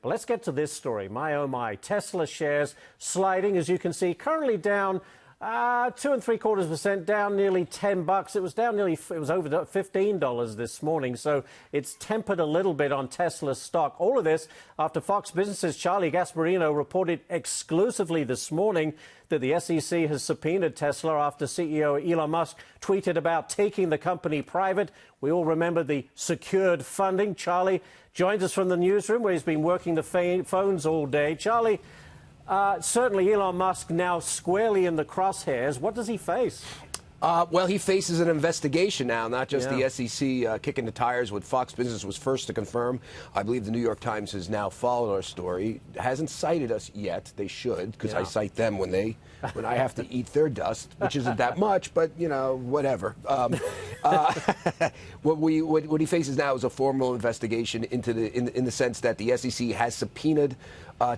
But let's get to this story. My, oh my, Tesla shares sliding, as you can see, currently down 2.75%, down nearly $10. It was down nearly, it was over $15 this morning. So it's tempered a little bit on Tesla stock. All of this after Fox Business's Charlie Gasparino reported exclusively this morning that the SEC has subpoenaed Tesla after CEO Elon Musk tweeted about taking the company private. We all remember the secured funding. Charlie joins us from the newsroom where he's been working the phones all day. Charlie, certainly Elon Musk now squarely in the crosshairs. What does he face? Well, he faces an investigation now, not just the SEC kicking the tires. What Fox Business was first to confirm. I believe the New York Times has now followed our story. Hasn't cited us yet. They should, because I cite them when I have to eat their dust, which isn't that much, but, you know, whatever. What he faces now is a formal investigation into in the sense that the SEC has subpoenaed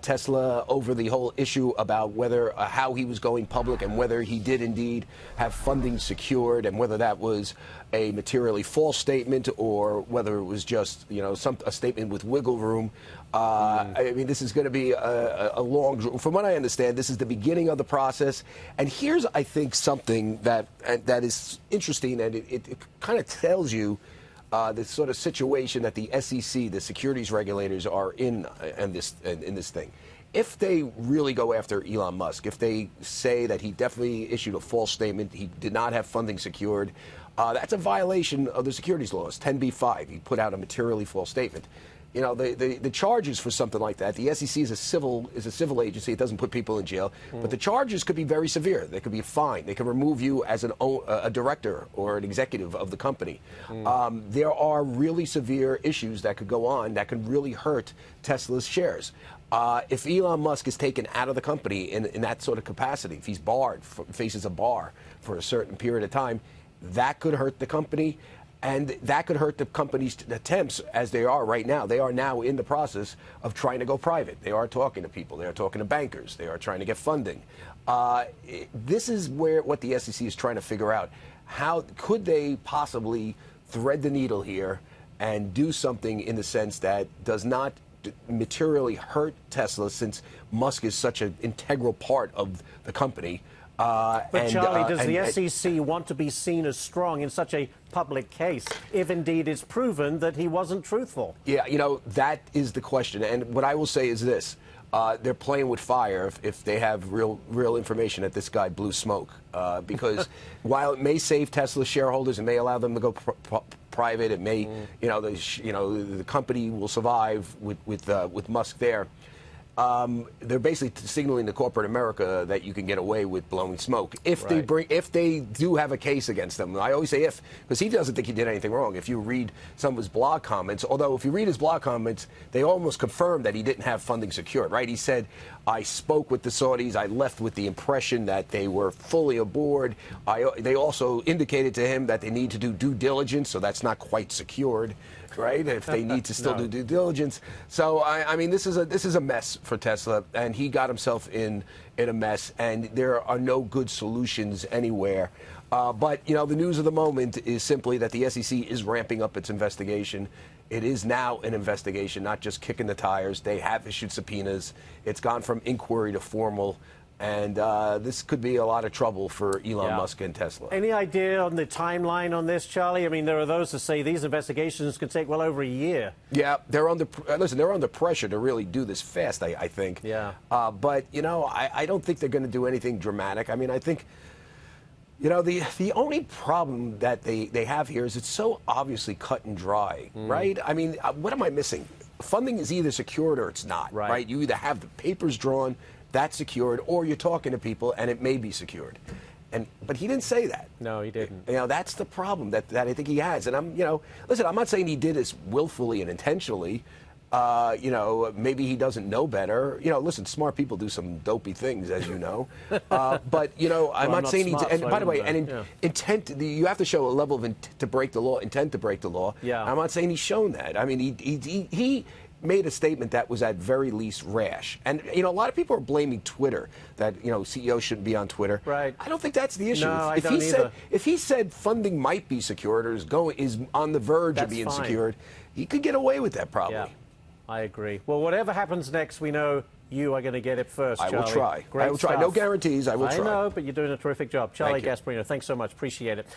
Tesla over the whole issue about whether how he was going public and whether he did indeed have funding secured and whether that was a materially false statement or whether it was just, you know, a statement with wiggle room. I mean, this is going to be a long. From what I understand, this is the beginning of the process. And here's, I think, something that is interesting, and it kind of tells you the sort of situation that the SEC, the securities regulators, are in this thing. If they really go after Elon Musk, if they say that he definitely issued a false statement, he did not have funding secured, that's a violation of the securities laws, 10b-5. He put out a materially false statement. You know, the charges for something like that, the SEC is a civil agency. It doesn't put people in jail. But the charges could be very severe. They could be a fine. They could remove you as a director or an executive of the company. There are really severe issues that could go on that could really hurt Tesla's shares. If Elon Musk is taken out of the company in that sort of capacity, if he's barred, faces a bar for a certain period of time, that could hurt the company. And that could hurt the company's attempts, as they are right now. They are now in the process of trying to go private. They are talking to people. They are talking to bankers. They are trying to get funding. This is what the SEC is trying to figure out. How could they possibly thread the needle here and do something in the sense that does not materially hurt Tesla, since Musk is such an integral part of the company? But Charlie, does the SEC want to be seen as strong in such a public case, if indeed it's proven that he wasn't truthful? Yeah, you know, that is the question. And what I will say is this. They're playing with fire if they have real information that this guy blew smoke. Because while it may save Tesla shareholders, it may allow them to go private, it may, the company will survive with Musk there. They're basically signaling to corporate America that you can get away with blowing smoke if they do have a case against them. I always say if, because he doesn't think he did anything wrong. If you read some of his blog comments, although if you read his blog comments, they almost confirm that he didn't have funding secured, right? He said, I spoke with the Saudis. I left with the impression that they were fully aboard. They also indicated to him that they need to do due diligence, so that's not quite secured, right? If they need to still do due diligence. So, I mean, this is a mess for Tesla, and he got himself in a mess, and there are no good solutions anywhere. But, you know, the news of the moment is simply that the SEC is ramping up its investigation. It is now an investigation, not just kicking the tires. They have issued subpoenas. It's gone from inquiry to formal. And this could be a lot of trouble for Elon Musk and Tesla. Any idea on the timeline on this, Charlie? I mean, there are those who say these investigations could take well over a year. Yeah, they're under pressure to really do this fast, I think. Yeah. But, you know, I don't think they're going to do anything dramatic. I mean, I think, you know, the only problem that they have here is it's so obviously cut and dry, right? I mean, what am I missing? Funding is either secured or it's not, right? You either have the papers drawn, that's secured, or you're talking to people and it may be secured. But he didn't say that. No, he didn't. You know, that's the problem that I think he has. And listen, I'm not saying he did this willfully and intentionally. You know, maybe he doesn't know better. You know, listen, smart people do some dopey things, as you know. But, you know, I'm not saying smart, and so by the way, intent, you have to show a level of intent to break the law. Yeah. I'm not saying he's shown that. I mean, he made a statement that was at very least rash. And, you know, a lot of people are blaming Twitter, that, you know, CEOs shouldn't be on Twitter. Right. I don't think that's the issue. No, I don't either. If he said funding might be secured or is on the verge of being secured, he could get away with that probably. Yeah. I agree. Well, whatever happens next, we know you are going to get it first, Charlie. I will try. Great I will try. stuff. No guarantees. I will try. I know, but you're doing a terrific job. Charlie Thank you. Gasparino, thanks so much. Appreciate it.